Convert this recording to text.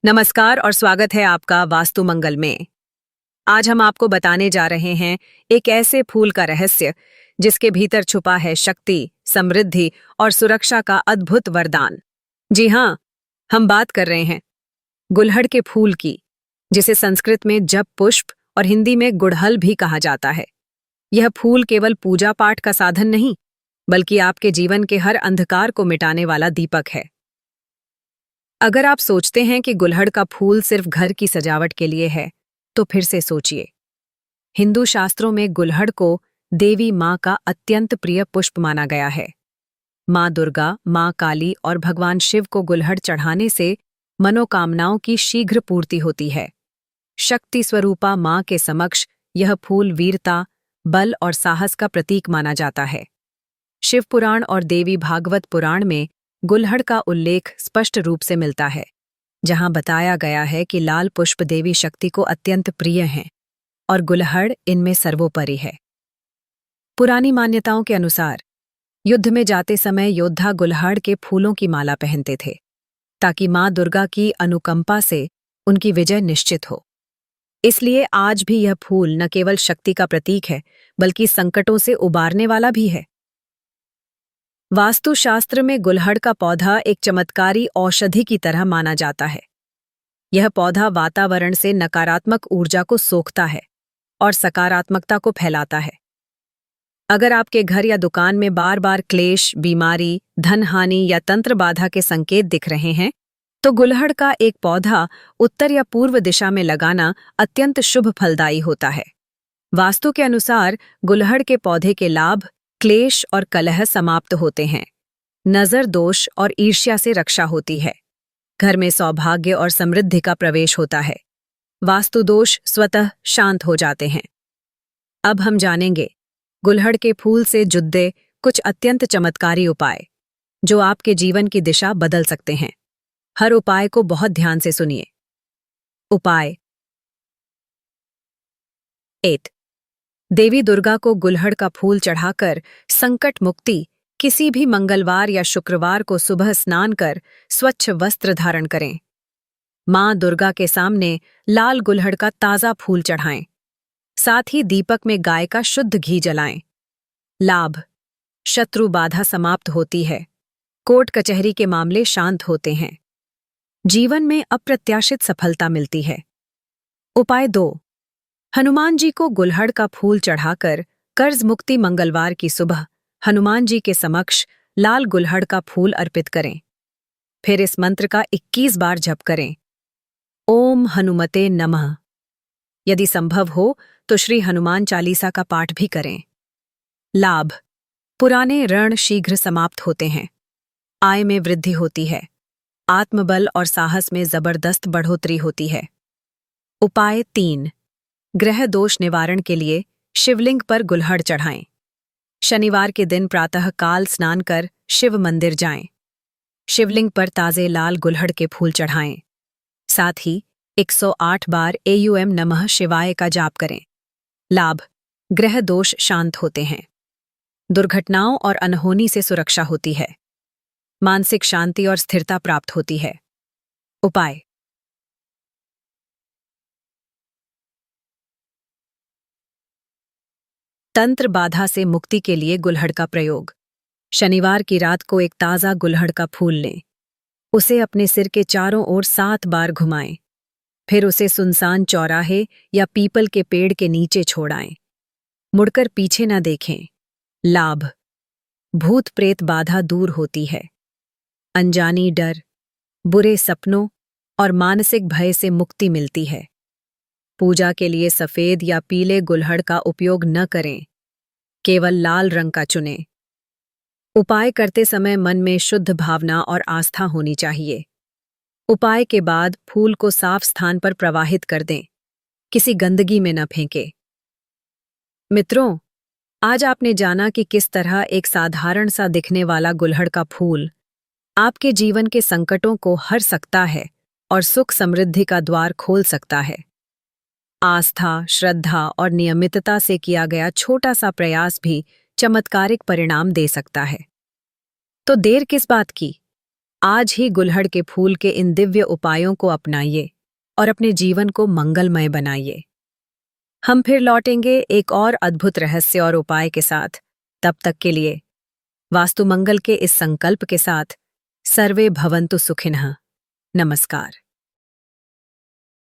नमस्कार और स्वागत है आपका वास्तु मंगल में। आज हम आपको बताने जा रहे हैं एक ऐसे फूल का रहस्य जिसके भीतर छुपा है शक्ति, समृद्धि और सुरक्षा का अद्भुत वरदान। जी हाँ, हम बात कर रहे हैं गुलहड़ के फूल की, जिसे संस्कृत में जप पुष्प और हिंदी में गुड़हल भी कहा जाता है। यह फूल केवल पूजा पाठ का साधन नहीं, बल्कि आपके जीवन के हर अंधकार को मिटाने वाला दीपक है। अगर आप सोचते हैं कि गुलहड़ का फूल सिर्फ घर की सजावट के लिए है, तो फिर से सोचिए। हिंदू शास्त्रों में गुलहड़ को देवी माँ का अत्यंत प्रिय पुष्प माना गया है। माँ दुर्गा, माँ काली और भगवान शिव को गुलहड़ चढ़ाने से मनोकामनाओं की शीघ्र पूर्ति होती है। शक्ति स्वरूपा माँ के समक्ष यह फूल वीरता, बल और साहस का प्रतीक माना जाता है। शिव पुराण और देवी भागवत पुराण में गुलहड़ का उल्लेख स्पष्ट रूप से मिलता है, जहां बताया गया है कि लाल पुष्प देवी शक्ति को अत्यंत प्रिय हैं और गुलहड़ इनमें सर्वोपरि है। पुरानी मान्यताओं के अनुसार युद्ध में जाते समय योद्धा गुलहड़ के फूलों की माला पहनते थे, ताकि मां दुर्गा की अनुकंपा से उनकी विजय निश्चित हो। इसलिए आज भी यह फूल न केवल शक्ति का प्रतीक है, बल्कि संकटों से उबारने वाला भी है। वास्तुशास्त्र में गुलहड़ का पौधा एक चमत्कारी औषधि की तरह माना जाता है। यह पौधा वातावरण से नकारात्मक ऊर्जा को सोखता है और सकारात्मकता को फैलाता है। अगर आपके घर या दुकान में बार बार क्लेश, बीमारी, धन हानि या तंत्र बाधा के संकेत दिख रहे हैं, तो गुलहड़ का एक पौधा उत्तर या पूर्व दिशा में लगाना अत्यंत शुभ फलदायी होता है। वास्तु के अनुसार गुलहड़ के पौधे के लाभ, क्लेश और कलह समाप्त होते हैं। नजर दोष और ईर्ष्या से रक्षा होती है। घर में सौभाग्य और समृद्धि का प्रवेश होता है। वास्तु दोष स्वतः शांत हो जाते हैं। अब हम जानेंगे गुलहड़ के फूल से जुड़े कुछ अत्यंत चमत्कारी उपाय, जो आपके जीवन की दिशा बदल सकते हैं। हर उपाय को बहुत ध्यान से सुनिए। उपाय 8। देवी दुर्गा को गुलहड़ का फूल चढ़ाकर संकट मुक्ति। किसी भी मंगलवार या शुक्रवार को सुबह स्नान कर स्वच्छ वस्त्र धारण करें। मां दुर्गा के सामने लाल गुलहड़ का ताजा फूल चढ़ाएं। साथ ही दीपक में गाय का शुद्ध घी जलाएं। लाभ: शत्रु बाधा समाप्त होती है। कोर्ट कचहरी के मामले शांत होते हैं। जीवन में अप्रत्याशित सफलता मिलती है। उपाय 2। हनुमान जी को गुलहड़ का फूल चढ़ाकर कर्ज मुक्ति। मंगलवार की सुबह हनुमान जी के समक्ष लाल गुलहड़ का फूल अर्पित करें। फिर इस मंत्र का 21 बार जप करें। ओम हनुमते नमः। यदि संभव हो तो श्री हनुमान चालीसा का पाठ भी करें। लाभ: पुराने ऋण शीघ्र समाप्त होते हैं। आय में वृद्धि होती है। आत्मबल और साहस में जबरदस्त बढ़ोतरी होती है। उपाय 3। ग्रह दोष निवारण के लिए शिवलिंग पर गुलहड़ चढ़ाएं। शनिवार के दिन प्रातः काल स्नान कर शिव मंदिर जाएं। शिवलिंग पर ताजे लाल गुलहड़ के फूल चढ़ाएं। साथ ही 108 बार एयूएम नमः शिवाय का जाप करें। लाभ: ग्रह दोष शांत होते हैं। दुर्घटनाओं और अनहोनी से सुरक्षा होती है। मानसिक शांति और स्थिरता प्राप्त होती है। उपाय: तंत्र बाधा से मुक्ति के लिए गुलहड़ का प्रयोग। शनिवार की रात को एक ताजा गुलहड़ का फूल लें। उसे अपने सिर के चारों ओर 7 बार घुमाएं। फिर उसे सुनसान चौराहे या पीपल के पेड़ के नीचे छोड़ाएं। मुड़कर पीछे न देखें। लाभ: भूत प्रेत बाधा दूर होती है। अनजानी डर, बुरे सपनों और मानसिक भय से मुक्ति मिलती है। पूजा के लिए सफेद या पीले गुलहड़ का उपयोग न करें, केवल लाल रंग का चुनें। उपाय करते समय मन में शुद्ध भावना और आस्था होनी चाहिए। उपाय के बाद फूल को साफ स्थान पर प्रवाहित कर दें, किसी गंदगी में न फेंकें। मित्रों, आज आपने जाना कि किस तरह एक साधारण सा दिखने वाला गुलहड़ का फूल आपके जीवन के संकटों को हर सकता है और सुख समृद्धि का द्वार खोल सकता है। आस्था, श्रद्धा और नियमितता से किया गया छोटा सा प्रयास भी चमत्कारिक परिणाम दे सकता है। तो देर किस बात की? आज ही गुलहड़ के फूल के इन दिव्य उपायों को अपनाइए और अपने जीवन को मंगलमय बनाइए। हम फिर लौटेंगे एक और अद्भुत रहस्य और उपाय के साथ। तब तक के लिए वास्तु मंगल के इस संकल्प के साथ सर्वे भवन्तु सुखिनः। नमस्कार।